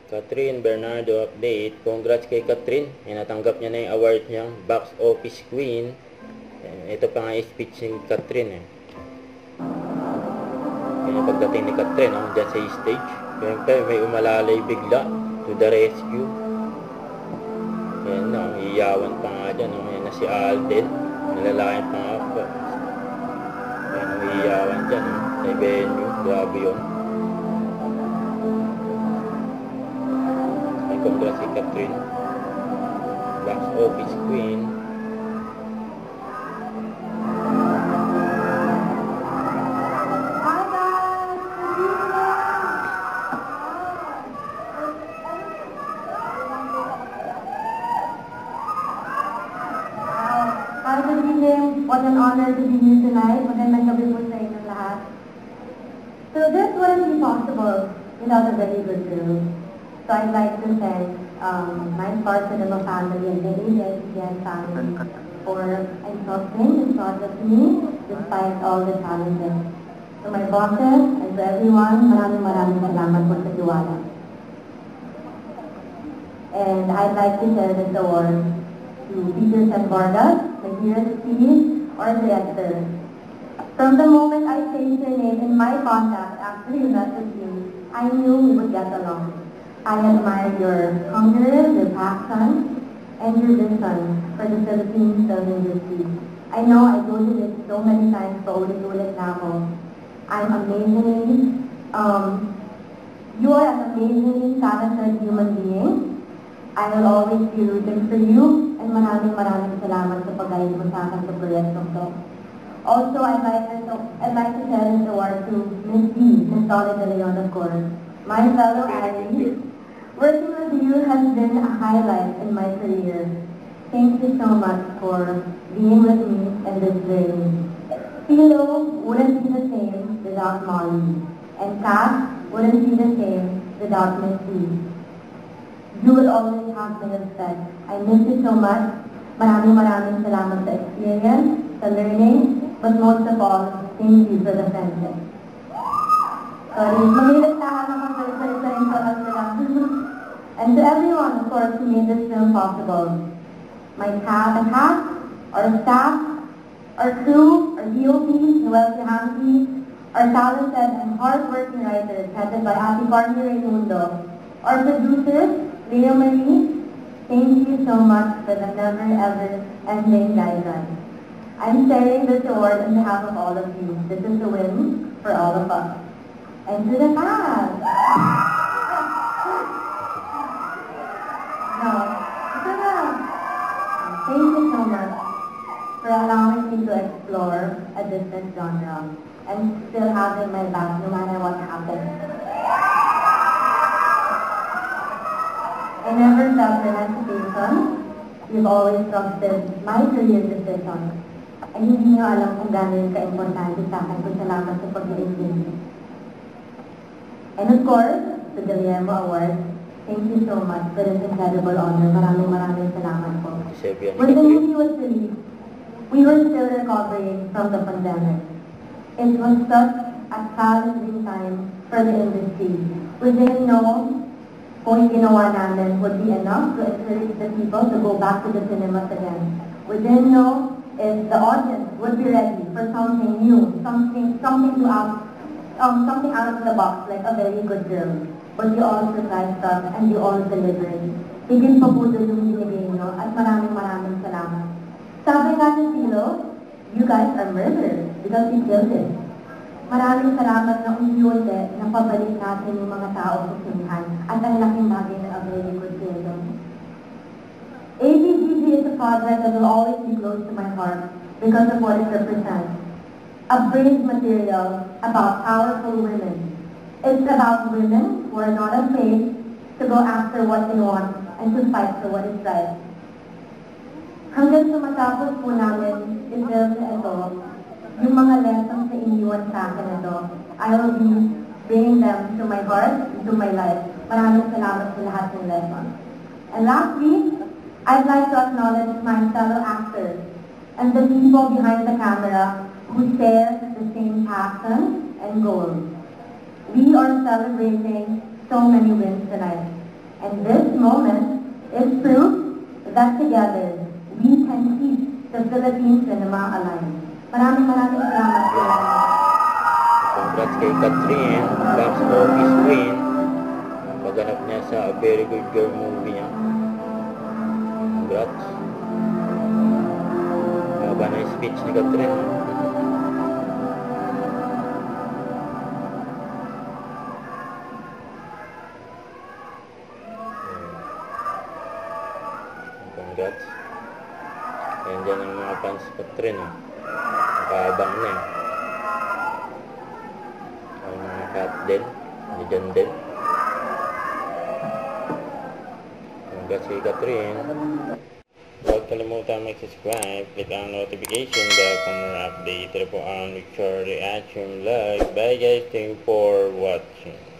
Catherine Bernardo update. Congrats kay Catherine. Natanggap niya na yung award niyang Box Office Queen. Ito pa nga yung speech ni Catherine. Kaya pagdating ni Catherine, dyan sa stage, siyempre may umalalay bigla to the rescue. Ayan na, iyawan pa nga dyan. Ayan na si Alden. Nalalayan pa nga po. Ayan, iyawan dyan. Sa venue. Grabe yun. Congrats kay Catherine, Box Office Queen. Good evening. What an honor to be here tonight. Magandang gabi po sa inyong lahat. So this wouldn't be possible without a very good girl. So I'd like to thank my Star Cinema family and the ABS-CBN family for entrusting this project to me despite all the challenges. To my bosses and to everyone, maraming salamat po sa tiwala. And I'd like to share this award to Peter San Vargas, the dearest Steve, or the actor. From the moment I changed your name in my contact after you met with you, I knew we would get along. I admire your hunger, your passion, and your vision for the Philippine film industry. I know I told you this so many times, but ulit-ulit na ako. I'm amazingly, you are an amazingly talented human being. I will always be rooting for you, and maraming salamat sa pag-guide mo sa akin sa proyektong to. Also, I'd like to share this award to Miss D, Miss Dolly De Leon, of course, my fellow Aries. Working with you has been a highlight in my career. Thank you so much for being with me in this journey. Philo wouldn't be the same without Molly, and Kat wouldn't be the same without Miss D. You will always have my respect. I miss you so much. Maraming salamat sa experience, sa learning, but most of all, thank you for the friendship. Sorry, mamilit na ako ng and to everyone, of course, who made this film possible. My cast, our staff, our crew, our DOPs, Noel Tihansi, our talented and hard-working writers headed by Ate Courtney Raimundo, our producers, Leo Marie, thank you so much for the never-ever ending guidance. I'm sharing this award on behalf of all of you. This is a win for all of us. And to the cast! No, thank you so much for allowing me to explore a different genre and still having my back no matter what happens. I never felt an hesitation. You've always trusted my career decision. And hindi nyo alam kung gano'n ka-importante sa akin kung salamat sa pag-iibig. And of course, the Guillermo Award, thank you so much for this incredible honor. Maraming salamat po. When the movie was released, we were still recovering from the pandemic. It was such a challenging time for the industry. We didn't know kung ginawa namin would be enough to encourage the people to go back to the cinemas again. We didn't know if the audience would be ready for something new, something out of the box, like A Very Good Girl. But you all surprised us and you all delivered. Higit pa po doon yung binigay nyo at maraming salamat. Sabi nga ni Philo, you guys are murderers because you killed it. Maraming salamat na unti-unti na pabalik natin yung mga tao sa sinihan at ang laking bagay ng A Very Good Girl. ABCG is a project that will always be close to my heart because of what it represents. A brave material about powerful women. It's about women who are not afraid to go after what they want and to fight for what is right. Hanggang sa matapos po namin i-film na ito, yung mga lessons na iniwan sa akin ito, I will be bringing them to my heart, to my life. Maraming salamat sa lahat ng lessons. And lastly, I'd like to acknowledge my fellow actors and the people behind the camera who share the same passion and goals. We are celebrating so many wins tonight. moment is proof that together we can keep the Philippines and mga alive. Maraming salamat po. Congrats kay Catherine, box office queen. Pagganap niya sa A Very Good Girl movie niya. Congrats. Haba na yung speech ni Catherine. Congrats. Ayan dyan ang mga fans ni Catherine. Nakaabang na eh. Ang mga cat din. Diyan din. Congrats kay Catherine. Huwag kalimutan mag-subscribe, click ang notification bell for more update. Ito po ang Victoria Reaction Live. Bye guys, thank you for watching.